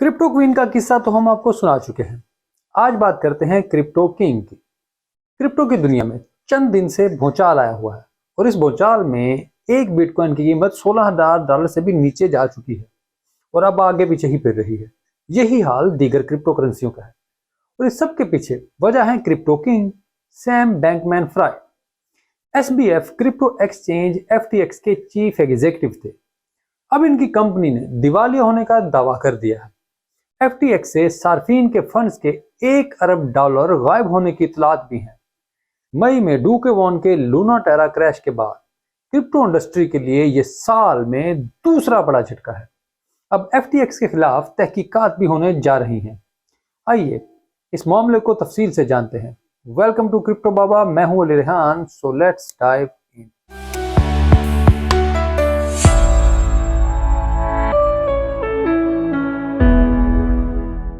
Crypto queen का किस्सा तो हम आपको सुना चुके हैं। आज बात करते हैं क्रिप्टो किंग की। क्रिप्टो की दुनिया में चंद दिन से भूचाल आया हुआ है और इस भूचाल में एक बिटकॉइन की कीमत $16,000 से भी नीचे जा चुकी है और अब आगे पीछे ही फिर रही है। यही हाल दीगर क्रिप्टो करेंसियों का है और इस सब के पीछे वजह है crypto king Sam Bankman fried. SBF crypto exchange FTX के चीफ एग्जीक्यूटिव थे। अब इनकी कंपनी ने दिवालिया होने का दावा कर दिया है। FTX से सार्फिन के फंड्स के $1 अरब गायब होने की इतलात भी हैं। मई में डूके वॉन के लूना टेरा क्रैश के बाद क्रिप्टो इंडस्ट्री के लिए यह साल में दूसरा बड़ा झटका है। अब FTX के खिलाफ तहकीकात भी होने जा रही हैं। आइए इस मामले को तफसील से जानते हैं। वेलकम टू क्रिप्टो बाबा, मैं हूं Ali Rehan. So let's dive in.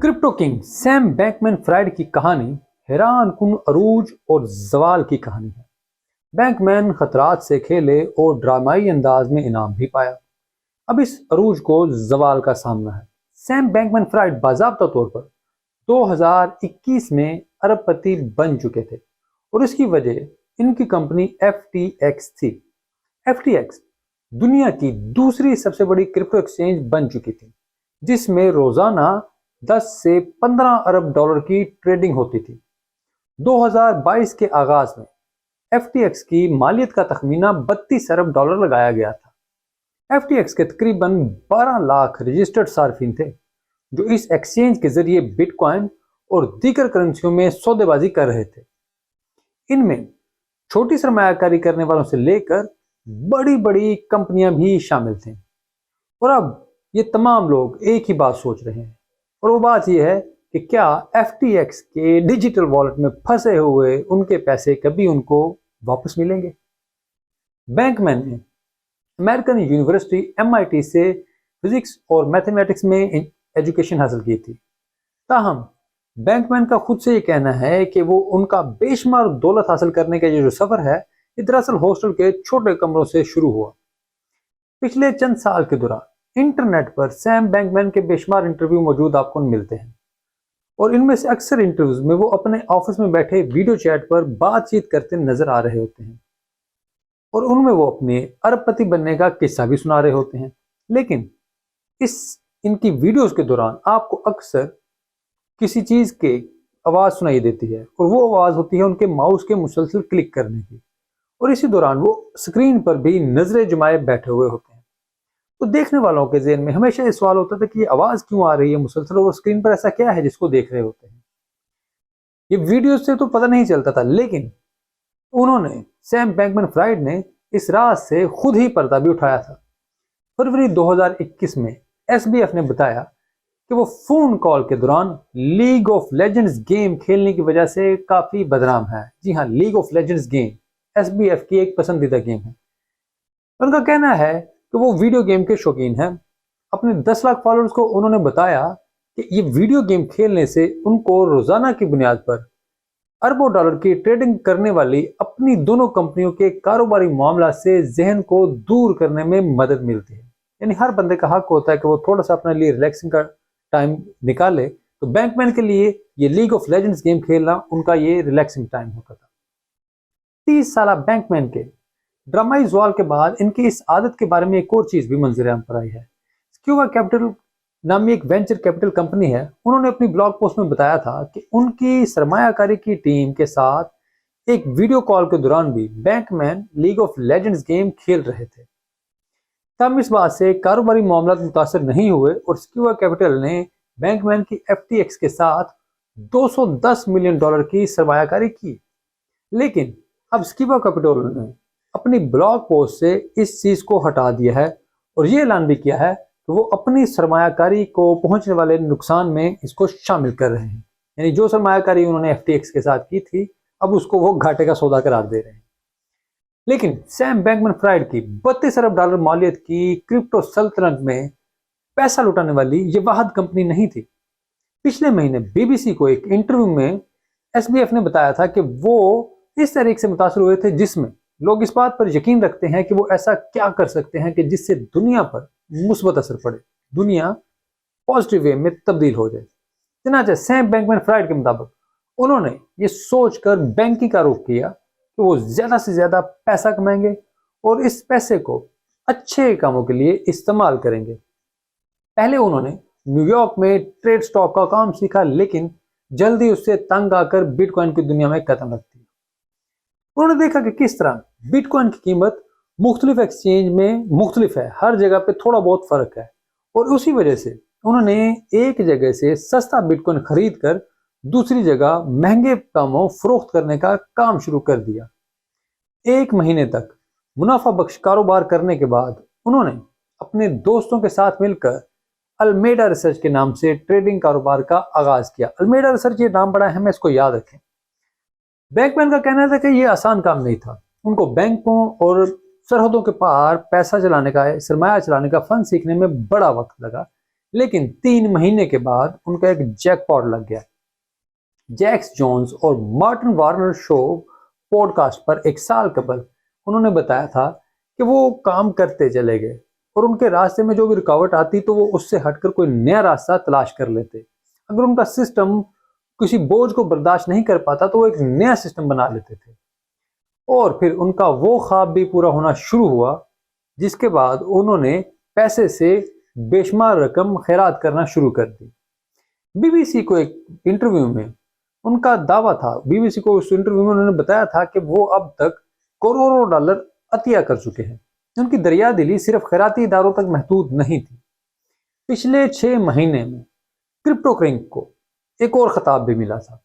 Crypto king Sam Bankman fried की कहानी हैरान कुन अरूज और जवाल की कहानी है। बैंकमैन खतरात से खेले और ड्रामाई अंदाज में इनाम भी पाया। अब इस अरूज को जवाल का सामना है। सैम बैंकमैन फ्राइड बाज़ाब्ता तौर पर 2021 में अरबपति बन चुके थे और इसकी वजह इनकी कंपनी FTX थी। FTX दुनिया की दूसरी सबसे बड़ी क्रिप्टो एक्सचेंज बन चुकी थी, जिसमें रोजाना 10 से 15 अरब डॉलर की ट्रेडिंग होती थी। 2022 के आगाज में FTX की मालियत का तखमीना 32 अरब डॉलर लगाया गया था। FTX के तकरीबन 12 लाख रजिस्टर्ड सार्फिन थे जो इस एक्सचेंज के जरिए बिटकॉइन और दीगर करेंसियों में सौदेबाजी कर रहे थे। इनमें छोटी सरमायाकारी करने वालों से लेकर बड़ी बड़ी कंपनियां भी शामिल थीं। और अब ये तमाम लोग एक ही बात सोच रहे हैं और वो बात यह है कि क्या FTX के डिजिटल वॉलेट में फंसे हुए उनके पैसे कभी उनको वापस मिलेंगे। बैंकमैन ने अमेरिकन यूनिवर्सिटी MIT से फिजिक्स और मैथमेटिक्स में एजुकेशन हासिल की थी। ताहम बैंकमैन का खुद से ये कहना है कि वो उनका बेशुमार दौलत हासिल करने का ये जो सफर है, ये दरअसल हॉस्टल के छोटे कमरों से शुरू हुआ। पिछले चंद साल के दौरान इंटरनेट पर सैम बैंकमैन के बेशुमार इंटरव्यू मौजूद आपको मिलते हैं और इनमें से अक्सर इंटरव्यूज में वो अपने ऑफिस में बैठे वीडियो चैट पर बातचीत करते नजर आ रहे होते हैं और उनमें वो अपने अरबपति बनने का किस्सा भी सुना रहे होते हैं। लेकिन इनकी वीडियोस के दौरान आपको अक्सर किसी चीज की आवाज सुनाई देती है और वो आवाज होती है उनके माउस के मुसलसल क्लिक करने की, और इसी दौरान वो स्क्रीन पर भी नजरें जमाए बैठे हुए होते हैं। तो देखने वालों के ज़हन में हमेशा ये सवाल होता था कि ये आवाज क्यों आ रही है मुसलसल और स्क्रीन पर ऐसा क्या है जिसको देख रहे होते हैं। ये वीडियो से तो पता नहीं चलता था, लेकिन उन्होंने सैम बैंकमैन फ्राइड ने इस राज से खुद ही पर्दा भी उठाया था। फरवरी 2021 में SBF ने बताया कि वो फोन कॉल के दौरान लीग ऑफ लेजेंड्स गेम खेलने की वजह से काफी बदनाम है। जी हाँ, league of legends game SBF की एक पसंदीदा गेम है। उनका कहना है कि वो वीडियो गेम के शौकीन हैं। अपने 10 लाख फॉलोअर्स को उन्होंने बताया कि ये वीडियो गेम खेलने से उनको रोजाना की बुनियाद पर अरबों डॉलर की ट्रेडिंग करने वाली अपनी दोनों कंपनियों के कारोबारी मामला से जहन को दूर करने में मदद मिलती है। यानी हर बंदे का हक होता है कि वो थोड़ा सा अपने लिए रिलैक्सिंग का टाइम निकाले, तो बैंकमैन के लिए ये लीग ऑफ लेजेंड्स गेम खेलना उनका ये रिलैक्सिंग टाइम होता था। 30 साल बैंकमैन के ड्रामाई ज़वाल के बाद इनकी इस आदत के बारे में एक और चीज भी मंजर आम पर आई है। स्क्यूबा कैपिटल नामी एक वेंचर कैपिटल कंपनी है। उन्होंने अपनी ब्लॉग पोस्ट में बताया था कि उनकी सरमायाकारी की टीम के साथ एक वीडियो कॉल के दौरान भी Bankman league of legends game खेल रहे थे। तब इस बात से कारोबारी मामला मुतासर नहीं हुए और स्क्यूबा कैपिटल ने बैंकमैन की FTX के साथ $210 मिलियन की सरमायाकारी की। लेकिन अब स्क्यूबा कैपिटल ने अपनी ब्लॉग पोस्ट से इस चीज को हटा दिया है और ये ऐलान भी किया है कि वो अपनी सरमायाकारी को पहुंचने वाले नुकसान में इसको शामिल कर रहे हैं। यानी जो सरमायाकारी उन्होंने FTX के साथ की थी, अब उसको वो घाटे का सौदा करार दे रहे हैं। लेकिन सैम बैंकमैन फ्राइड की 32 अरब डॉलर मालियत की क्रिप्टो सल्तनत में पैसा लुटाने वाली ये वाहिद कंपनी नहीं थी। पिछले महीने BBC को एक इंटरव्यू में SBF ने बताया था कि वो इस तरीके से मुतासर हुए थे जिसमें लोग इस बात पर यकीन रखते हैं कि वो ऐसा क्या कर सकते हैं कि जिससे दुनिया पर मुस्बत असर पड़े, दुनिया पॉजिटिव वे में तब्दील हो जाए। चनाचा सैम बैंकमैन फ्राइड के मुताबिक उन्होंने ये सोचकर बैंकिंग का रुख किया कि वो ज्यादा से ज्यादा पैसा कमाएंगे और इस पैसे को अच्छे कामों के लिए इस्तेमाल करेंगे। पहले उन्होंने न्यूयॉर्क में ट्रेड स्टॉक का काम सीखा, लेकिन जल्दी उससे तंग आकर बिटकॉइन की दुनिया में कदम रख दिया। उन्होंने देखा कि किस तरह बिटकॉइन की कीमत मुख्तलिफ एक्सचेंज में मुख्तलिफ है, हर जगह पे थोड़ा बहुत फर्क है, और उसी वजह से उन्होंने एक जगह से सस्ता बिटकॉइन खरीद कर दूसरी जगह महंगे दामों फरोख्त करने का काम शुरू कर दिया। 1 महीने तक मुनाफा बख्श कारोबार करने के बाद उन्होंने अपने दोस्तों के साथ मिलकर अल्मेडा रिसर्च के नाम से ट्रेडिंग कारोबार का आगाज किया। अल्मेडा रिसर्च ये नाम बड़ा अहम है, इसको याद रखें। बैंकमैन का कहना था कि यह आसान काम नहीं था। उनको बैंकों और सरहदों के पार पैसा चलाने का, सरमाया चलाने का फन सीखने में बड़ा वक्त लगा, लेकिन 3 महीने के बाद उनका एक जैकपॉट लग गया। जैक्स जोन्स और मार्टिन वार्नर शो पॉडकास्ट पर 1 साल कबल उन्होंने बताया था कि वो काम करते चले गए और उनके रास्ते में जो भी रुकावट आती तो वो उससे हटकर कोई नया रास्ता तलाश कर लेते। अगर उनका सिस्टम किसी बोझ को बर्दाश्त नहीं कर पाता तो वो एक नया सिस्टम बना लेते थे, और फिर उनका वो ख्वाब भी पूरा होना शुरू हुआ, जिसके बाद उन्होंने पैसे से बेशुमार रकम खैरात करना शुरू कर दी। बीबीसी को एक इंटरव्यू में उनका दावा था, बीबीसी को उस इंटरव्यू में उन्होंने बताया था कि वो अब तक करोड़ों डॉलर अतिया कर चुके हैं। उनकी दरिया दिली सिर्फ खैराती इदारों तक महदूद नहीं थी। पिछले 6 महीने में क्रिप्टो क्रिंक को एक और खिताब भी मिला था,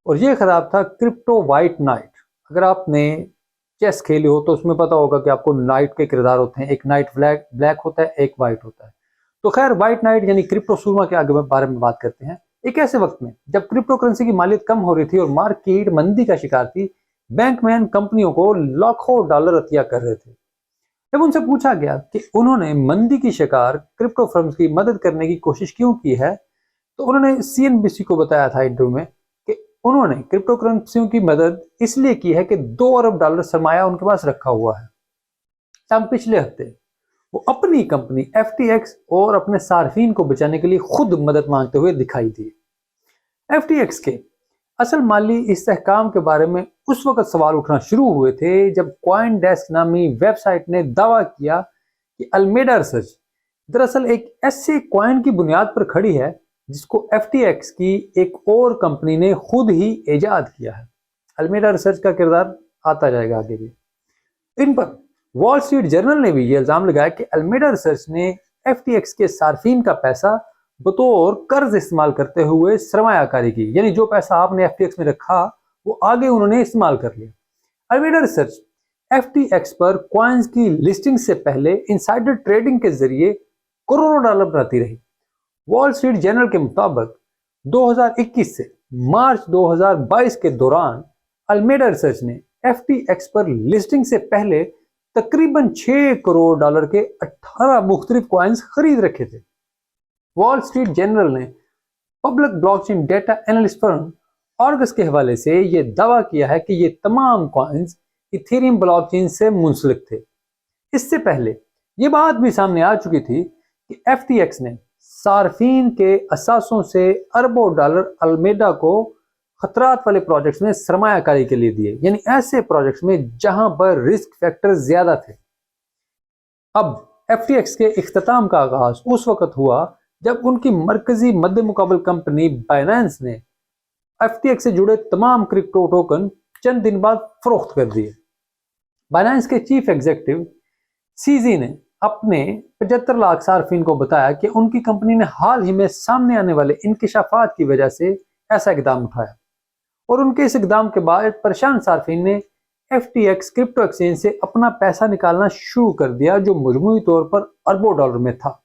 और यह खिताब था क्रिप्टो व्हाइट नाइट। अगर आपने चेस खेली हो तो उसमें पता होगा कि आपको नाइट के किरदार होते हैं, एक नाइट ब्लैक होता है, एक वाइट होता है। तो खैर व्हाइट नाइट यानी क्रिप्टो सूरमा के आगे बारे में बात करते हैं। एक ऐसे वक्त में जब क्रिप्टो करेंसी की मालियत कम हो रही थी और मार्केट मंदी का शिकार थी, बैंकमैन कंपनियों को लाखों डॉलर अतिया कर रहे थे। जब उनसे पूछा गया कि उन्होंने मंदी की शिकार क्रिप्टो फर्म्स की मदद करने की कोशिश क्यों की है, तो उन्होंने सीएनबीसी को बताया था इंटरव्यू में कि उन्होंने क्रिप्टो करेंसियों की मदद इसलिए की है कि 2 अरब डॉलर सरमाया उनके पास रखा हुआ है। तब पिछले हफ्ते वो अपनी कंपनी FTX और अपने सार्फिन को बचाने के लिए खुद मदद मांगते हुए दिखाई दिए। FTX के असल माली इस्तेहकाम के बारे में उस वक्त सवाल उठना शुरू हुए थे जब कॉइन डेस्क नामी वेबसाइट ने दावा किया कि अल्मेडा रिसर्च दरअसल एक ऐसे कॉइन की बुनियाद पर खड़ी है जिसको FTX की एक और कंपनी ने खुद ही इजाद किया है। अल्मेडा रिसर्च का किरदार आता जाएगा आगे भी। इन पर वॉल स्ट्रीट जर्नल ने भी ये इल्जाम लगाया कि अल्मेडा रिसर्च ने FTX के सार्फिन का पैसा बतौर कर्ज इस्तेमाल करते हुए सरमायाकारी की, यानी जो पैसा आपने FTX में रखा वो आगे उन्होंने इस्तेमाल कर लिया। अल्मेडा रिसर्च FTX पर कॉइन्स की लिस्टिंग से पहले इनसाइडर ट्रेडिंग के जरिए करोड़ों डॉलर बनाती रही। वॉल स्ट्रीट जर्नल के मुताबिक 2021 से मार्च 2022 के दौरान अल्मेडा रिसर्च ने FTX पर लिस्टिंग से पहले तकरीबन 6 करोड़ डॉलर के 18 मुख्तलिफ कॉइन्स खरीद रखे थे। वॉल स्ट्रीट जर्नल ने public blockchain data analyst firm Argus के हवाले से यह दावा किया है कि ये तमाम कॉइन्स इथेरियम ब्लॉकचेन से मुंसलिक थे। इससे पहले ये बात भी सामने आ चुकी थी कि FTX ने सार्फिन के असासों से अरबों डॉलर अल्मेडा को खतरात वाले प्रोजेक्ट्स में सरमायाकारी के लिए दिए, यानी ऐसे प्रोजेक्ट्स में जहां पर रिस्क फैक्टर ज्यादा थे। अब FTX के इख्तिताम का आगाज उस वक्त हुआ जब उनकी मरकजी मद्दे मुकाबल कंपनी बाइनेंस ने FTX से जुड़े तमाम क्रिप्टो टोकन चंद दिन बाद फरोख्त कर दिए। बाइनेंस के चीफ एग्जीक्यूटिव सीजी ने अपने 75 लाख सार्फिन को बताया कि उनकी कंपनी ने हाल ही में सामने आने वाले इंकिशाफात की वजह से ऐसा इकदाम उठाया, और उनके इस इकदाम के बाद परेशान सार्फिन ने FTX क्रिप्टो एक्सचेंज से अपना पैसा निकालना शुरू कर दिया, जो मजमूई तौर पर अरबों डॉलर में था।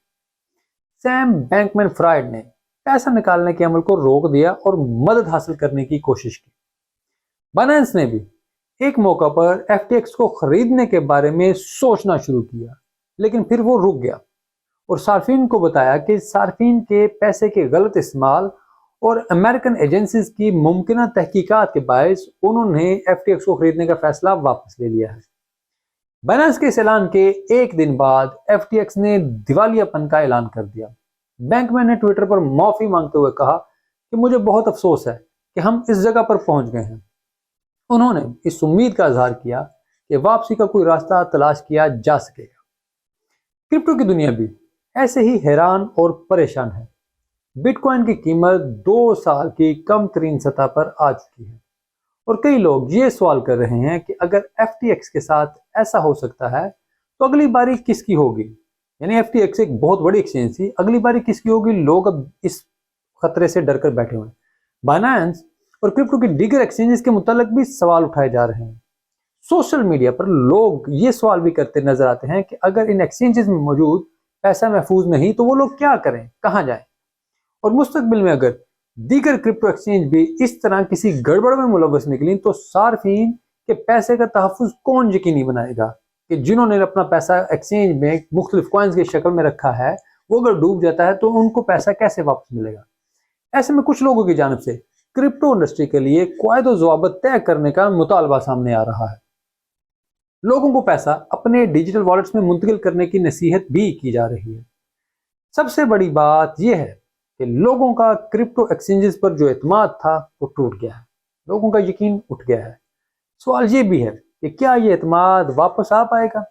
सैम बैंकमैन फ्राइड ने पैसा निकालने के अमल को रोक दिया और मदद हासिल करने की कोशिश की। बाइनेंस ने भी एक मौका पर FTX को खरीदने के बारे में सोचना शुरू किया, लेकिन फिर वो रुक गया और सार्फिन को बताया कि सार्फिन के पैसे के गलत इस्तेमाल और अमेरिकन एजेंसीज की मुमकिन तहकीकात के बायस उन्होंने FTX को खरीदने का फैसला वापस ले लिया है। बाइनेंस के इस ऐलान के एक दिन बाद FTX ने दिवालियापन का ऐलान कर दिया। बैंकमैन ने ट्विटर पर माफी मांगते हुए कहा कि मुझे बहुत अफसोस है कि हम इस जगह पर पहुंच गए हैं। उन्होंने इस उम्मीद का इजहार किया कि वापसी का कोई रास्ता तलाश किया जा सकेगा। क्रिप्टो की दुनिया भी ऐसे ही हैरान और परेशान है। बिटकॉइन की कीमत 2 साल की कम तरीन सतह पर आ चुकी है और कई लोग ये सवाल कर रहे हैं कि अगर FTX के साथ ऐसा हो सकता है तो अगली बारी किसकी होगी। यानी FTX एक बहुत बड़ी एक्सचेंज थी, अगली बारी किसकी होगी। लोग अब इस खतरे से डर कर बैठे हुए हैं। बाइनेंस और क्रिप्टो की दीगर एक्सचेंजेस के मुतालिक भी सवाल उठाए जा रहे हैं। सोशल मीडिया पर लोग ये सवाल भी करते नजर आते हैं कि अगर इन एक्सचेंजेस में मौजूद पैसा महफूज नहीं तो वो लोग क्या करें, कहां जाएं। और मुस्तकबिल में अगर दीगर क्रिप्टो एक्सचेंज भी इस तरह किसी गड़बड़ में मुलव्वस निकली तो सार्फिन के पैसे का तहफ़्फ़ुज़ कौन यकीनी बनाएगा कि जिन्होंने अपना पैसा एक्सचेंज में मुख्तलिफ कॉइन्स की शक्ल में रखा है वो अगर डूब जाता है तो उनको पैसा कैसे वापस मिलेगा। ऐसे में कुछ लोगों की जानिब से क्रिप्टो इंडस्ट्री के लिए क़वायद ज़वाबित तय करने का मुतालबा सामने आ रहा है। लोगों को पैसा अपने डिजिटल वॉलेट्स में मुंतकिल करने की नसीहत भी की जा रही है। सबसे बड़ी बात यह है कि लोगों का क्रिप्टो एक्सचेंजेस पर जो एतमाद था वो टूट गया है, लोगों का यकीन उठ गया है। सवाल ये भी है कि क्या ये एतमाद वापस आ पाएगा।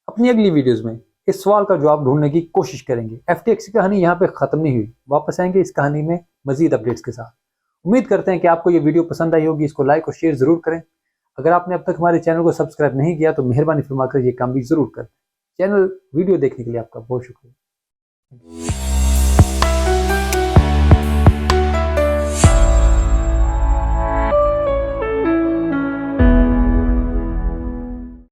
अपनी अगली वीडियोस में इस सवाल का जवाब ढूंढने की कोशिश करेंगे। FTX की कहानी यहाँ पे ख़त्म नहीं हुई, वापस आएंगे इस कहानी में मजीद अपडेट्स के साथ। उम्मीद करते हैं कि आपको ये वीडियो पसंद आई होगी। इसको लाइक और शेयर ज़रूर करें। अगर आपने अब तक हमारे चैनल को सब्सक्राइब नहीं किया तो मेहरबानी फरमा कर ये काम भी ज़रूर करें। चैनल वीडियो देखने के लिए आपका बहुत शुक्रिया।